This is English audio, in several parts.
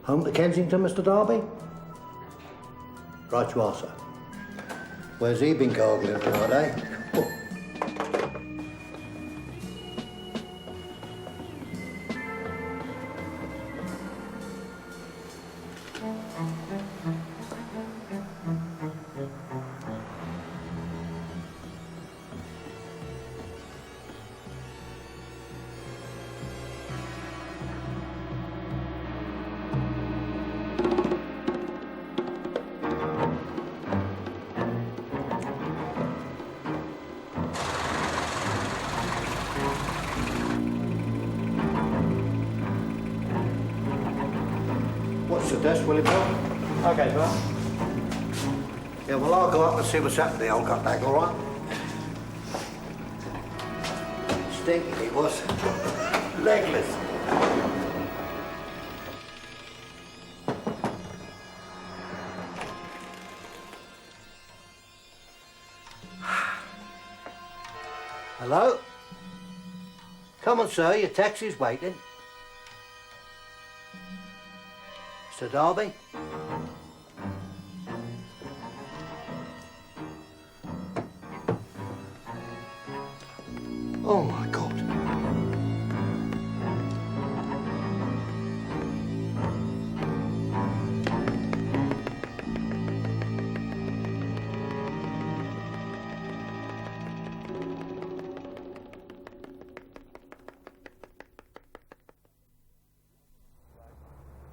Home to Kensington, Mr. Darby? Right you are, sir. Where's he been gargling tonight, eh? Oh. What's the desk, will it go? OK, sir. Yeah, well, I'll go up and see what's happening, old gutbag, all right? Stinky he was. Legless. Hello? Come on, sir, your taxi's waiting. Mr. Darby? Oh, my God.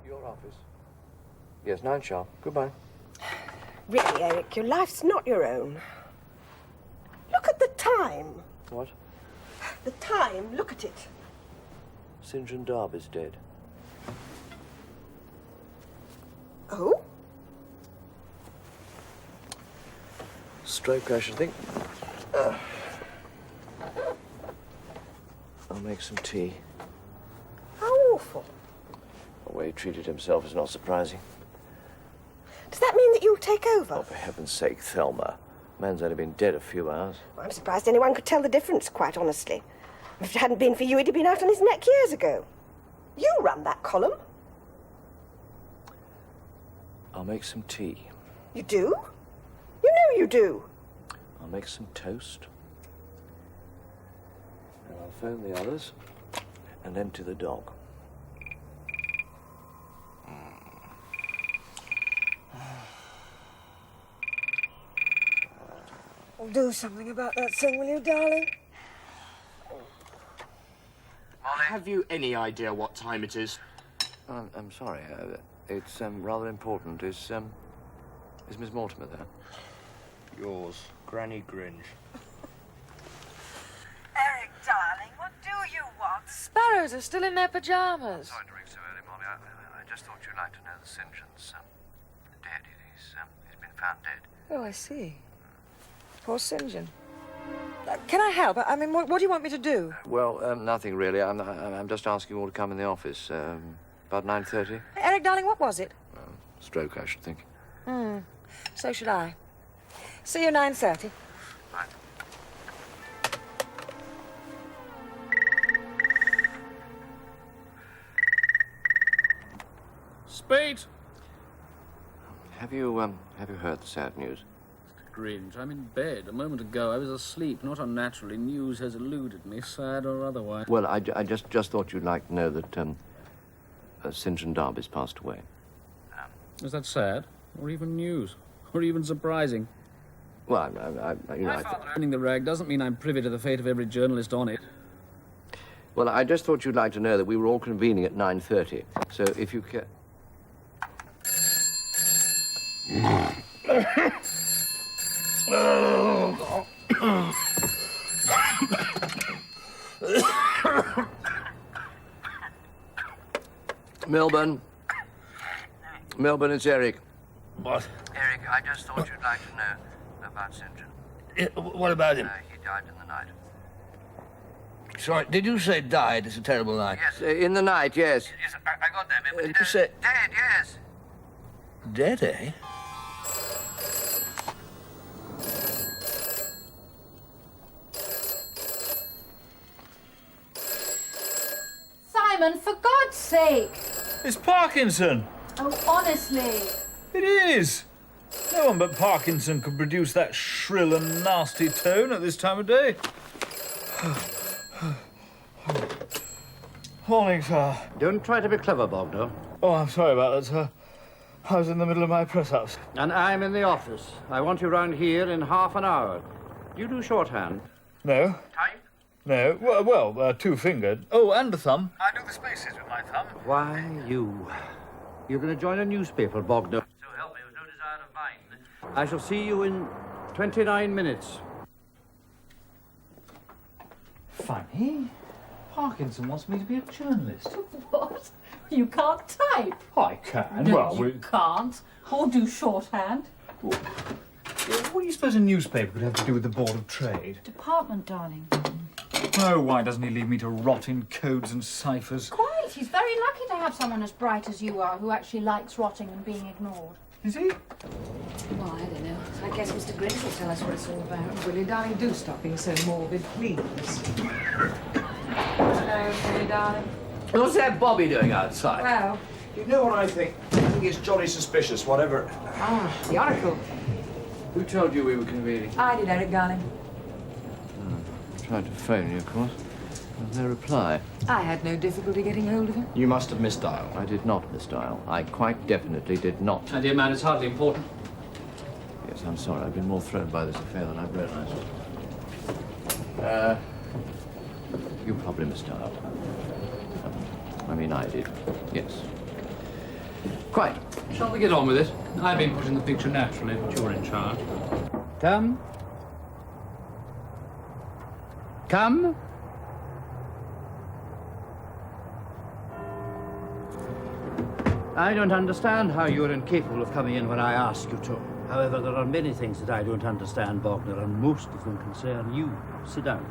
Your office. Yes, 9 sharp. Goodbye. Really, Eric, your life's not your own. Look at the time. What? The time, look at it. St. John Darby's dead. Oh? Stroke, I should think. I'll make some tea. How awful. The way he treated himself is not surprising. Does that mean that you'll take over? Oh, for heaven's sake, Thelma. Man's only been dead a few hours. Well, I'm surprised anyone could tell the difference, quite honestly. If it hadn't been for you, he'd have been out on his neck years ago. You run that column. I'll make some tea. You do? You know you do. I'll make some toast. And I'll phone the others and empty the dog. Do something about that thing, will you, darling? Have you any idea what time it is? I'm sorry. It's rather important. Is Miss Mortimer there? Yours, Granny Gringe. Eric, darling, what do you want? Sparrows are still in their pajamas. Sorry to ring so early, Molly. I just thought you'd like to know the St. John's dead. He's been found dead. Oh, I see. Poor St. John. Can I help? I mean, what do you want me to do? Well, nothing really. I'm just asking you all to come in the office. About 9:30. Eric, darling, what was it? Stroke, I should think. So should I. See you 9:30. Right. Spade! Have you heard the sad news? Gringe, I'm in bed. A moment ago, I was asleep. Not unnaturally, news has eluded me, sad or otherwise. Well, I just thought you'd like to know that St. John Darby's passed away. Is that sad? Or even news? Or even surprising? Well, My father owning the rag doesn't mean I'm privy to the fate of every journalist on it. Well, I just thought you'd like to know that we were all convening at 9:30. So if you can... Melbourne, it's Eric. What? Eric, I just thought you'd like to know about St. John. What about him? He died in the night. Sorry, did you say died? It's a terrible lie. Yes, in the night, yes. Yes, I got that bit, but You say... Dead, yes. Dead, eh? Simon, for God's sake! It's Parkinson. Oh, honestly. It is. No one but Parkinson could produce that shrill and nasty tone at this time of day. Morning, sir. Don't try to be clever, Bognor. Oh, I'm sorry about that, sir. I was in the middle of my press-ups. And I'm in the office. I want you round here in half an hour. Do you do shorthand? No. Type? No. Well, two-fingered. Oh, and a thumb. I do the spaces with my thumb. Why, you. You're going to join a newspaper, Bognor. So help me with no desire of mine. I shall see you in 29 minutes. Funny. Parkinson wants me to be a journalist. What? You can't type. I can. No, well, you can't. Or do shorthand. What do you suppose a newspaper could have to do with the Board of Trade? Department, darling. Oh, why doesn't he leave me to rot in codes and ciphers? Quite. He's very lucky to have someone as bright as you are who actually likes rotting and being ignored. Is he? Well, I don't know. I guess Mr. Griggs will tell us what it's all about. Willie, darling, do stop being so morbid, please. Hello, Willie, darling. What's that Bobby doing outside? Well, You know what I think? I think it's jolly suspicious, whatever. the Oracle. Who told you we were convening? I did, Eric, darling. Tried to phone you, of course. No reply. I had no difficulty getting hold of him. You must have misdialed. I did not misdial. I quite definitely did not. My dear man, it's hardly important. Yes, I'm sorry. I've been more thrown by this affair than I've realized. You probably misdialed. I mean, I did. Yes. Quite. Shall we get on with it? I've been put in the picture naturally, but you're in charge. Come. Come. I don't understand how you're incapable of coming in when I ask you to. However, there are many things that I don't understand, Bognor, and most of them concern you. Sit down.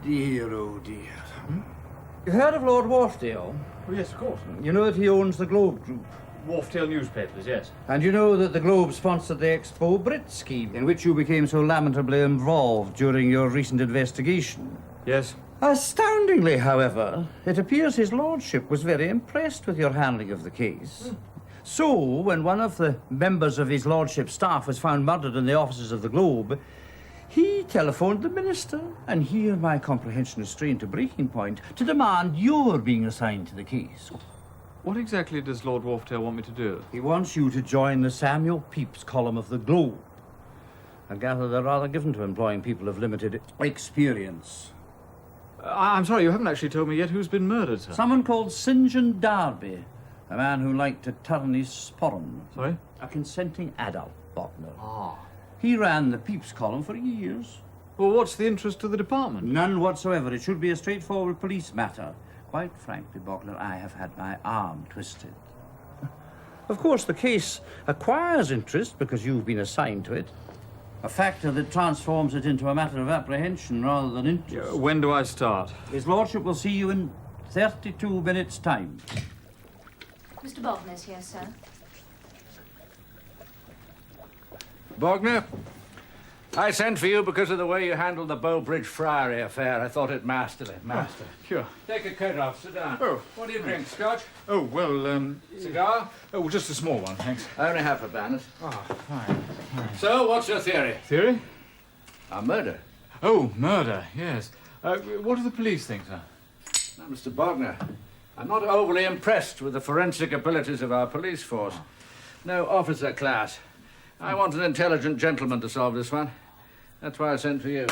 Dear, oh dear. You heard of Lord Wharfdale? Oh, yes, of course. You know that he owns the Globe Group. Wharfdale newspapers, yes. And you know that the Globe sponsored the Expo Brit scheme, in which you became so lamentably involved during your recent investigation. Yes. Astoundingly, however, it appears his lordship was very impressed with your handling of the case. So, when one of the members of his lordship's staff was found murdered in the offices of the Globe, he telephoned the minister, and here my comprehension is strained to breaking point, to demand your being assigned to the case. What exactly does Lord Wharfdale want me to do? He wants you to join the Samuel Pepys column of the Globe. I gather they're rather given to employing people of limited experience. I'm sorry, you haven't actually told me yet who's been murdered, sir. Someone called St. John Darby, a man who liked to turn his sporran. Sorry? A consenting adult, Bognor. Ah. He ran the Pepys column for years. Well, what's the interest to the department? None whatsoever. It should be a straightforward police matter. Quite frankly, Bognor, I have had my arm twisted. Of course, the case acquires interest because you've been assigned to it. A factor that transforms it into a matter of apprehension rather than interest. When do I start? His lordship will see you in 32 minutes' time. Mr. Bognor's here, sir. Bognor, I sent for you because of the way you handled the Bowbridge Friary affair. I thought it masterly. Master. Sure. Take a coat off. Sit down. Oh. What do you drink? Scotch? Oh, well, Cigar? Oh, just a small one, thanks. Only half a bannet. Oh, fine. So, what's your theory? Theory? A murder. Oh, murder, yes. What do the police think, sir? Now, Mr. Bognor, I'm not overly impressed with the forensic abilities of our police force. No officer class. I want an intelligent gentleman to solve this one. That's why I sent for you.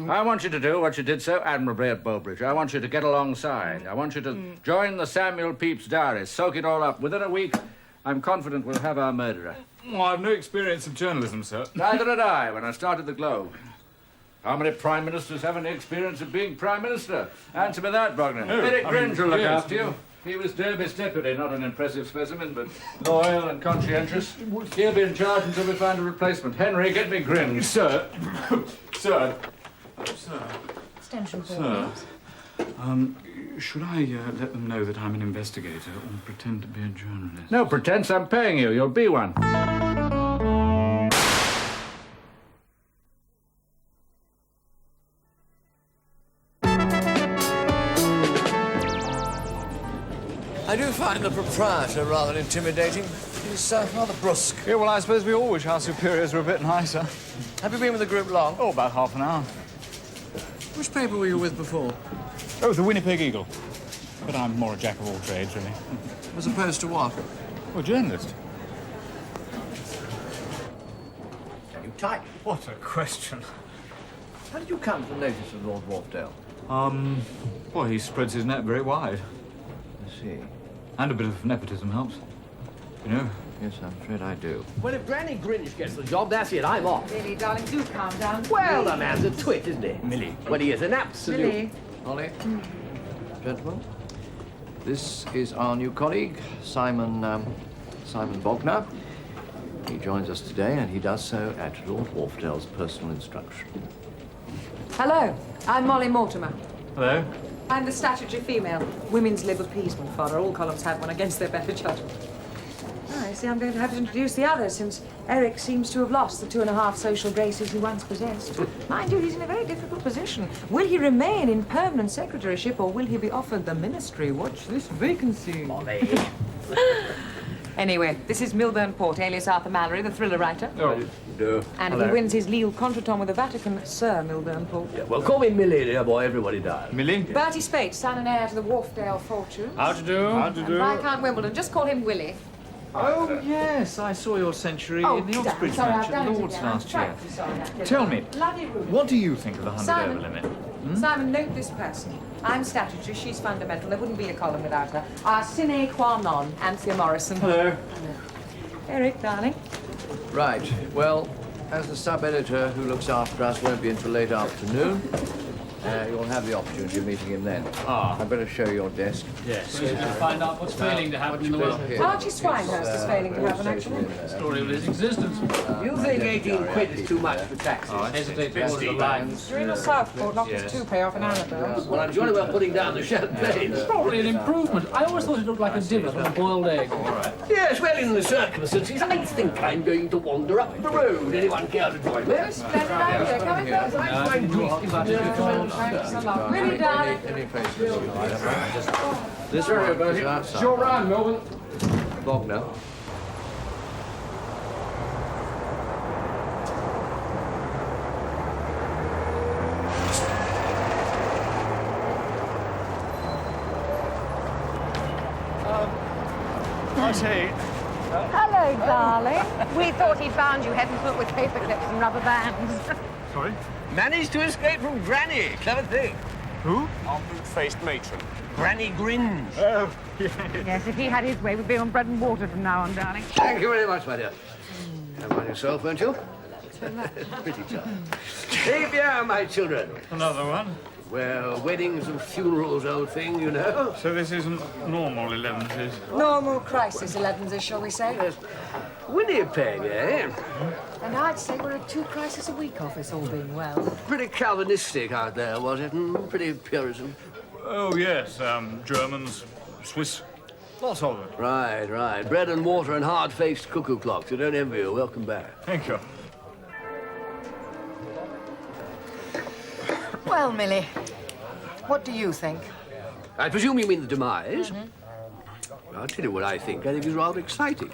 I want you to do what you did so admirably at Bowbridge. I want you to get alongside. I want you to join the Samuel Pepys diary, soak it all up. Within a week, I'm confident we'll have our murderer. Well, I've no experience in journalism, sir. Neither had I when I started the Globe. How many prime ministers have any experience of being prime minister? Answer me that, Bognor. Eric Gringe will look after you. He was Derby's deputy, not an impressive specimen, but loyal and conscientious. He'll be in charge until we find a replacement. Henry, get me Gringe. Sir. Sir. Sir. Extension Sir. Should I let them know that I'm an investigator or pretend to be a journalist? No pretense, I'm paying you. You'll be one. I do find the proprietor rather intimidating. He's rather brusque. Yeah, well, I suppose we all wish our superiors were a bit nicer. Have you been with the group long? Oh, about half an hour. Which paper were you with before? Oh, the Winnipeg Eagle. But I'm more a jack of all trades, really. As opposed to what? Well, journalist. You type. What a question. How did you come to the notice of Lord Wharfdale? Well, he spreads his net very wide. I see. And a bit of nepotism helps. You know? Yes, I'm afraid I do. Well, if Granny Grinch gets the job, that's it. I'm off. Really, darling, do calm down. Well, the man's a twit, isn't he? Millie. Well, he is an absolute... Millie. Holly, gentlemen, this is our new colleague, Simon Bognor. He joins us today, and he does so at Lord Wharfdale's personal instruction. Hello, I'm Molly Mortimer. Hello? I'm the statutory female. Women's lib appeasement fodder. All columns have one against their better judgment. Oh, I see I'm going to have to introduce the others, since Eric seems to have lost the 2.5 social graces he once possessed. Mind you, he's in a very difficult position. Will he remain in permanent secretaryship, or will he be offered the ministry? Watch this vacancy. Molly. Anyway, this is Milburn Port, alias Arthur Mallory, the thriller writer. Oh, no. And if he wins his legal contretemps with the Vatican, Sir Milburn Port. Yeah, well, call me Millie, dear boy. Everybody does. Millie? Bertie Spate, son and heir to the Wharfdale fortune. How to do? How to And do? Viscount Wimbledon. Just call him Willie. Oh, yes, I saw your century in the Oxbridge sorry, match I've at done it Lord's again. I'm last year. frightfully sorry. Tell me, Bloody rude. what do you think of the 100 Simon. over limit? Simon, note this person. I'm statutory, she's fundamental. There wouldn't be a column without her. Our sine qua non, Anthea Morrison. Hello. Eric, darling. Right. Well, as the sub-editor who looks after us won't be until late afternoon, you'll have the opportunity of meeting him then. I better show you your desk. Yes. To find out what's failing to happen in the world. Archie Swinehurst is failing to happen, actually. Story of his existence. You think 18 quid is too much for taxes? I hesitate to order the lines. Serena Southport knocked his toupee off an Annabelle. Well, I'm jolly well putting down the champagne. It's probably an improvement. I always thought it looked like a divot on a boiled egg. Yes, well, in the circumstances, I think I'm going to wander up the road. Anyone care to join me? Splendid idea. Come in, guys. I find Thanks a lot. Really, darling. Any faces you like? This area, buddy. It's your round, Melvin. Bognor. I say, Hello, darling. We thought he'd bound you head and foot with paper clips and rubber bands. sorry? Managed to escape from Granny. Clever thing. Who? Our boot-faced matron. Granny Grinch. Oh, yeah. Yes, if he had his way, we'd be on bread and water from now on, darling. Thank you very much, my dear. Have one yourself, won't you? Pretty charming. Hey, beer, my children. Another one. Well, weddings and funerals, old thing, you know. So this isn't normal 11s, is Normal crisis 11s, shall we say? Yes. Winnipeg, eh? And I'd say we're a 2 crisis a week office, all being well. Pretty Calvinistic out there, was it? Pretty Puritan. Oh, yes. Germans, Swiss, lots of it. Right, right. Bread and water and hard-faced cuckoo clocks. I don't envy you. Welcome back. Thank you. Well, Millie, what do you think? I presume you mean the demise? I'll tell you what I think. I think it's rather exciting.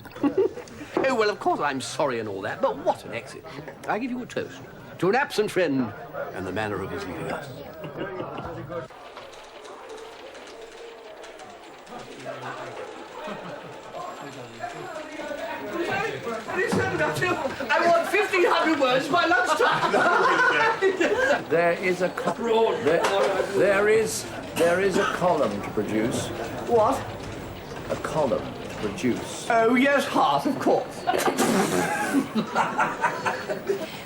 Oh, well, of course, I'm sorry and all that, but what an exit. I give you a toast to an absent friend and the manner of his leaving us. I want 1,500 words by lunchtime. There is a there is a column to produce. What? A column to produce. Oh, yes, Hart, of course.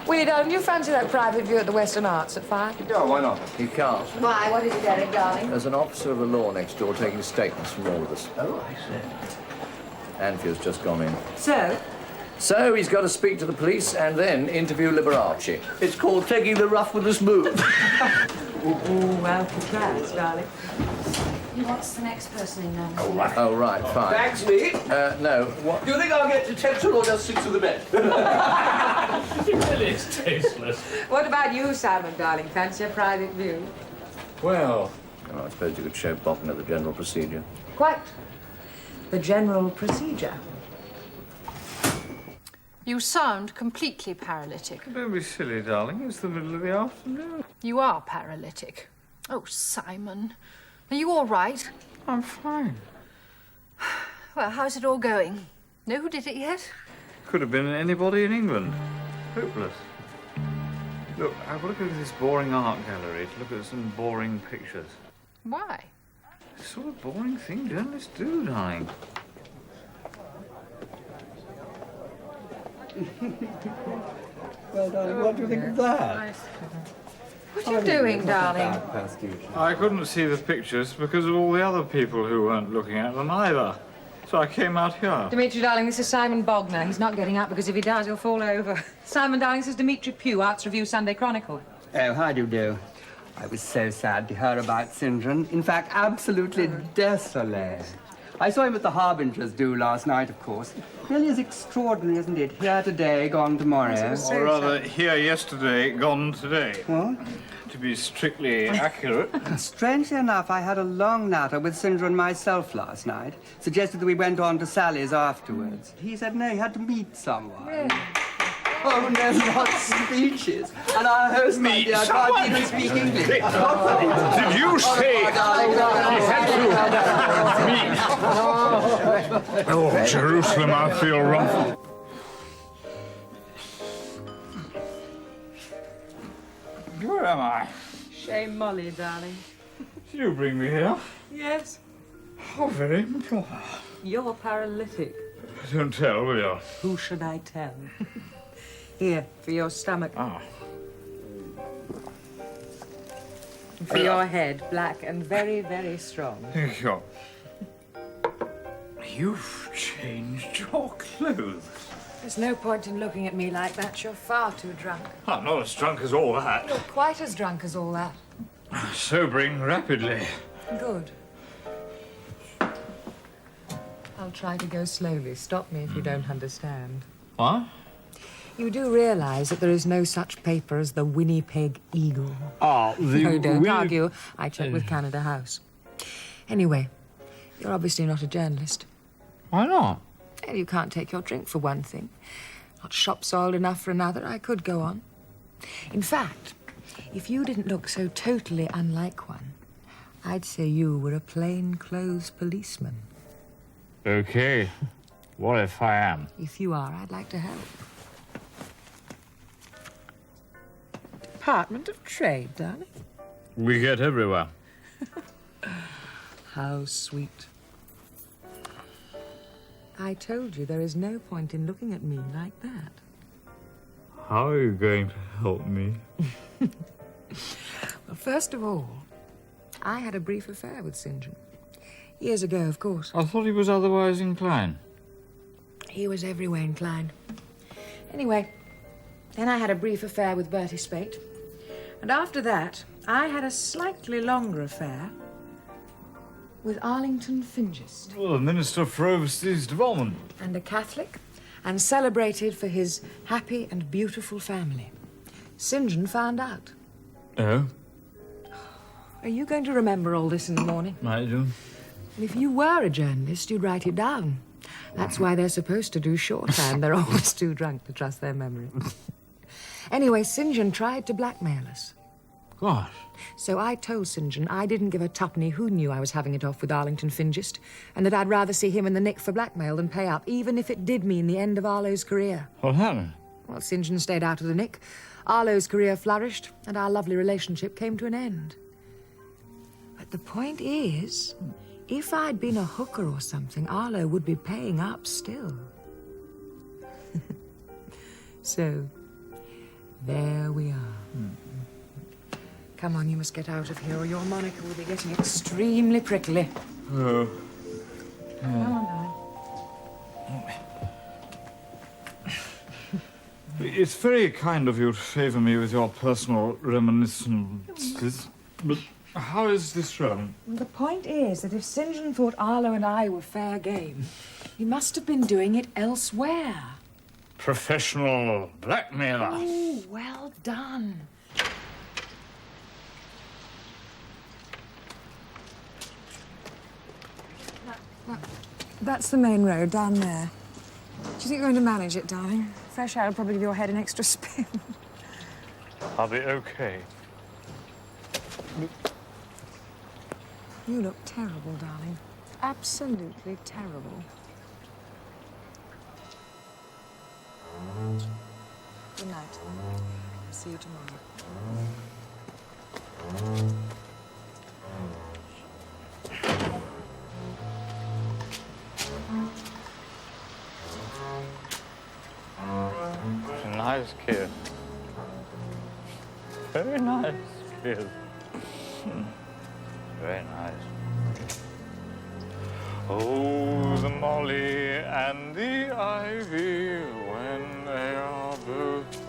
Willie, darling, you fancy that private view at the Western Arts at 5? Yeah, why not? He can't. Why? What is it, Eric, darling? There's an officer of the law next door taking statements from all of us. Oh, I see. Anfia's just gone in. So, he's got to speak to the police and then interview Liberace. It's called taking the rough with the smooth. well, congrats, darling. What's the next person in now? Oh, right, fine. Thanks, me. No, what? Do you think I'll get detention or just sit to the bed? It's tasteless. What about you, Simon, darling? Fancy a private view? Well, I suppose you could show Bognor the general procedure. Quite. the general procedure. You sound completely paralytic. Don't be silly, darling. It's the middle of the afternoon. You are paralytic. Oh, Simon. Are you all right? I'm fine. Well, how's it all going? Know who did it yet? Could have been anybody in England. Hopeless. Look, I've got to go to this boring art gallery to look at some boring pictures. Why? It's sort of boring thing journalists do, darling. Well, darling, what do you think of that? What are you doing, darling? I couldn't see the pictures because of all the other people who weren't looking at them either. So I came out here. Dimitri, darling, this is Simon Bognor. He's not getting up because if he does, he'll fall over. Simon, darling, this is Dimitri Pugh, Arts Review Sunday Chronicle. Oh, how do you do? I was so sad to hear about St. John. In fact, absolutely desolate. I saw him at the Harbinger's do last night, of course. Really is extraordinary, isn't it? Here today, gone tomorrow. Or rather, here yesterday, gone today. What? To be strictly accurate. Strangely enough, I had a long natter with St. John myself last night. Suggested that we went on to Sally's afterwards. He said no, he had to meet someone. Really? Oh, no, not speeches. And our host, my dear, can't even speak English. Did you say he had to meet? Oh, Jerusalem, I feel rough. Where am I? Shame Molly, darling. Did you bring me here? Yes. How very improper. You're paralytic. Don't tell, will you? Who should I tell? Here, for your stomach. Ah. And for your head, black and very, very strong. Thank you. You've changed your clothes. There's no point in looking at me like that. You're far too drunk. I'm not as drunk as all that. You're quite as drunk as all that. Sobering rapidly. Good. I'll try to go slowly. Stop me if you don't understand. What? You do realise that there is no such paper as the Winnipeg Eagle. Ah, No, don't argue. I checked with Canada House. Anyway, you're obviously not a journalist. Why not? Well, you can't take your drink, for one thing. Not shop-soiled enough for another. I could go on. In fact, if you didn't look so totally unlike one, I'd say you were a plain-clothes policeman. Okay. What if I am? If you are, I'd like to help. Department of Trade, darling. We get everywhere. How sweet. I told you there is no point in looking at me like that. How are you going to help me? Well, first of all, I had a brief affair with St. John. Years ago, of course. I thought he was otherwise inclined. He was every way inclined. Anyway, then I had a brief affair with Bertie Spate. And after that, I had a slightly longer affair with Arlington Fingist. Well, the Minister for Overseas Development. And a Catholic, and celebrated for his happy and beautiful family. St. John found out. Oh? Are you going to remember all this in the morning? I do. If you were a journalist, you'd write it down. That's why they're supposed to do shorthand. They're always too drunk to trust their memory. Anyway, St. John tried to blackmail us. Gosh. So I told St. John I didn't give a tuppenny who knew I was having it off with Arlington Fingist, and that I'd rather see him in the nick for blackmail than pay up, even if it did mean the end of Arlo's career. What happened? Well, St. John stayed out of the nick. Arlo's career flourished, and our lovely relationship came to an end. But the point is, if I'd been a hooker or something, Arlo would be paying up still. So, there we are. Come on, you must get out of here, or your Monica will be getting extremely prickly. Oh. Come on, darling. It's very kind of you to favour me with your personal reminiscences, but how is this wrong? The point is that if St. John thought Arlo and I were fair game, he must have been doing it elsewhere. Professional blackmailer. Oh, well done. That's the main road down there. Do you think you're going to manage it, darling? Fresh air will probably give your head an extra spin. I'll be okay. You look terrible, darling. Absolutely terrible. Good night. I'll see you tomorrow. It's a nice kiss. Very nice kiss. Very nice. Oh, the molly and the ivy, when they are both